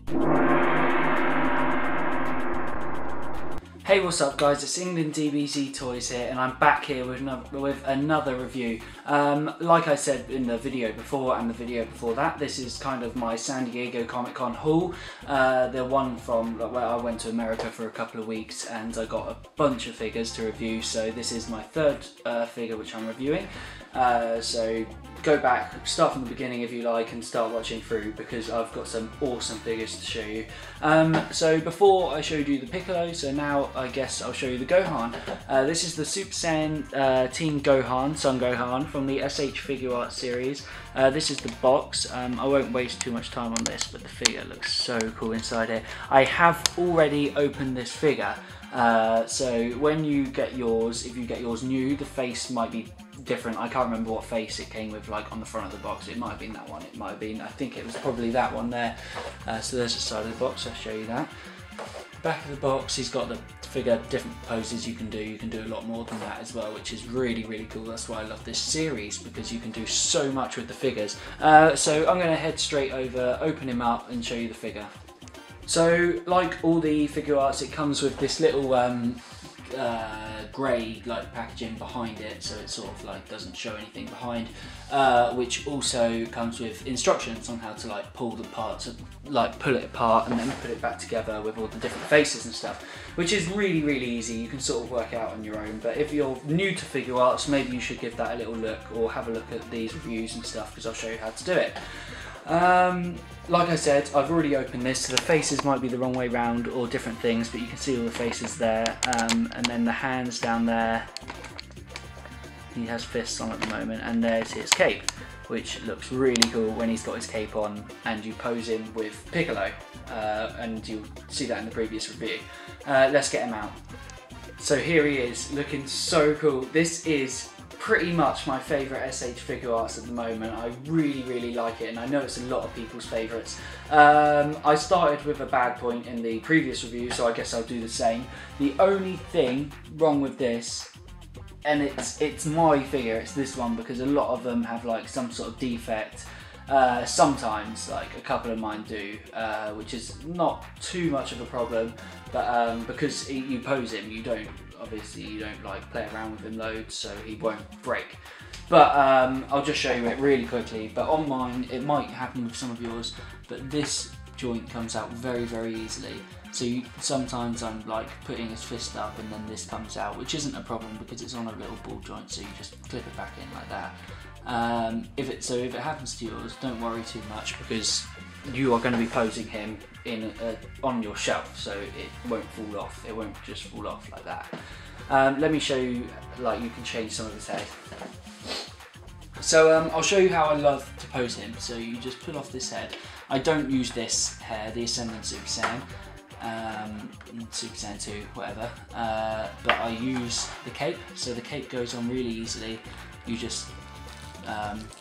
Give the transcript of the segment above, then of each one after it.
Hey, what's up guys, it's englandDBZtoys here, and I'm back here with another review. Like I said in the video before and the video before that, this is kind of my San Diego Comic Con haul. The one from where I went to America for a couple of weeks and I got a bunch of figures to review, so this is my third figure which I'm reviewing. So go back, start from the beginning if you like, and start watching through because I've got some awesome figures to show you. So before I showed you the Piccolo, so now I guess I'll show you the Gohan. This is the Super Saiyan Team Gohan, Son Gohan, from the S.H.Figuarts series. This is the box. I won't waste too much time on this, but the figure looks so cool inside here. I have already opened this figure. So when you get yours, if you get yours new, the face might be different. I can't remember what face it came with, like on the front of the box. It might have been that one, it might have been, I think it was probably that one there. So there's the side of the box, I'll show you that. Back of the box, he's got the figure, different poses you can do a lot more than that as well, which is really, really cool. That's why I love this series, because you can do so much with the figures. So I'm going to head straight over, open him up and show you the figure. So like all the Figuarts, it comes with this little grey like packaging behind it, so it sort of like doesn't show anything behind, which also comes with instructions on how to like pull the parts, like pull it apart and then put it back together with all the different faces and stuff, which is really, really easy. You can sort of work out on your own, but if you're new to Figuarts, maybe you should give that a little look or have a look at these reviews and stuff, because I'll show you how to do it. Like I said, I've already opened this, so the faces might be the wrong way round or different things, but you can see all the faces there, and then the hands down there. He has fists on at the moment, and there's his cape, which looks really cool when he's got his cape on and you pose him with Piccolo, and you'll see that in the previous review. Let's get him out. So here he is, looking so cool. This is pretty much my favourite S.H.Figuarts at the moment. I really, really like it, and I know it's a lot of people's favourites. I started with a bad point in the previous review, so I guess I'll do the same. The only thing wrong with this, and it's my figure, it's this one, because a lot of them have like some sort of defect. Sometimes, like a couple of mine do, which is not too much of a problem, but because you pose him, you don't like play around with him loads, so he won't break. But I'll just show you it really quickly. But on mine, it might happen with some of yours, but this joint comes out very, very easily. So sometimes I'm like putting his fist up and then this comes out, which isn't a problem because it's on a little ball joint, so you just clip it back in like that. If it happens to yours, don't worry too much, because you are going to be posing him in on your shelf, so it won't fall off. It won't just fall off like that. Let me show you, like, you can change some of his head. So I'll show you how I love to pose him. So you just pull off this head. I don't use this hair, the Ascendant Super Saiyan, Super Saiyan 2, whatever, but I use the cape. So the cape goes on really easily. You just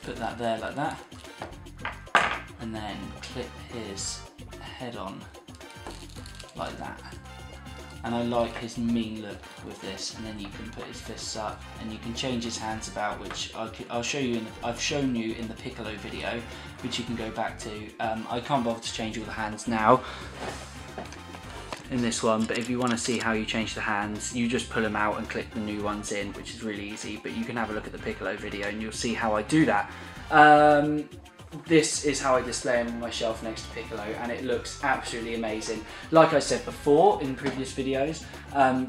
put that there like that, and then clip his head on like that. And I like his mean look with this, and then you can put his fists up and you can change his hands about, which I'll show you I've shown you in the Piccolo video, which you can go back to. I can't bother to change all the hands now in this one, but if you want to see how you change the hands, you just pull them out and click the new ones in, which is really easy. But you can have a look at the Piccolo video and you'll see how I do that. This is how I display him on my shelf next to Piccolo, and it looks absolutely amazing. Like I said before in previous videos,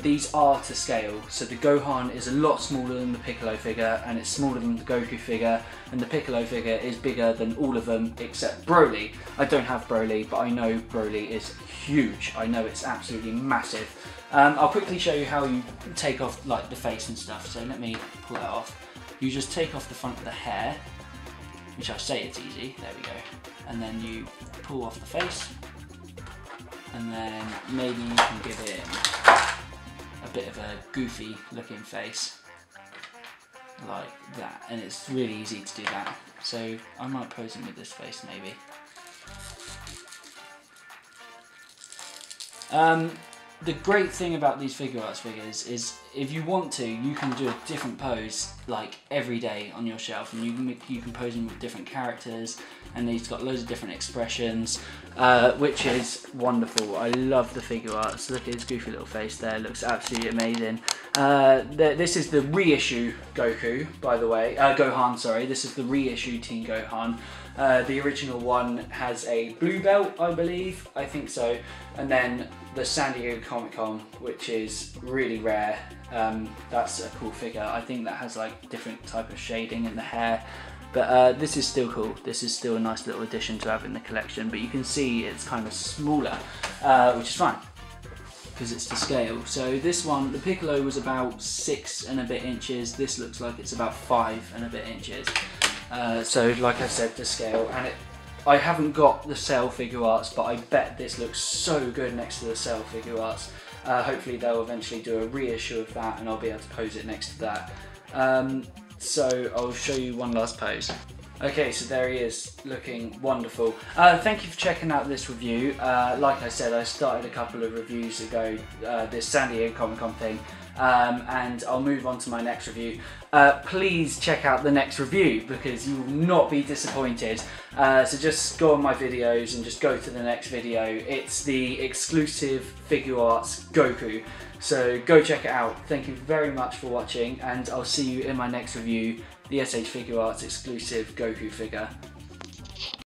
these are to scale. So the Gohan is a lot smaller than the Piccolo figure, and it's smaller than the Goku figure, and the Piccolo figure is bigger than all of them except Broly. I don't have Broly, but I know Broly is huge. I know it's absolutely massive. I'll quickly show you how you take off like the face and stuff. So let me pull that off. You just take off the front of the hair, which I say it's easy, there we go. And then you pull off the face, and then maybe you can give it a bit of a goofy looking face, like that. And it's really easy to do that. So I might pose him with this face maybe. the great thing about these Figuarts figures is if you want to, you can do a different pose like every day on your shelf, and you can pose them with different characters, and he's got loads of different expressions, which is wonderful. I love the Figuarts. Look at his goofy little face there, looks absolutely amazing. This is the reissue Goku, by the way. Gohan, sorry. This is the reissue Teen Gohan. The original one has a blue belt, I believe. I think so. And then the San Diego Comic-Con, which is really rare. That's a cool figure. I think that has like different type of shading in the hair. But this is still cool. This is still a nice little addition to have in the collection. But you can see it's kind of smaller, which is fine, because it's to scale. So this one, the Piccolo was about 6 and a bit inches. This looks like it's about 5 and a bit inches. So like I said, to scale. And I haven't got the Cell Figuarts, but I bet this looks so good next to the Cell Figuarts. Hopefully they'll eventually do a reissue of that, and I'll be able to pose it next to that. So I'll show you one last pose. Okay, so there he is, looking wonderful. Thank you for checking out this review. Like I said, I started a couple of reviews ago, this San Diego Comic-Con thing, and I'll move on to my next review. Please check out the next review, because you will not be disappointed. So just go on my videos and just go to the next video. It's the exclusive Figuarts Goku. So go check it out. Thank you very much for watching, and I'll see you in my next review, the S.H.Figuarts exclusive Goku figure.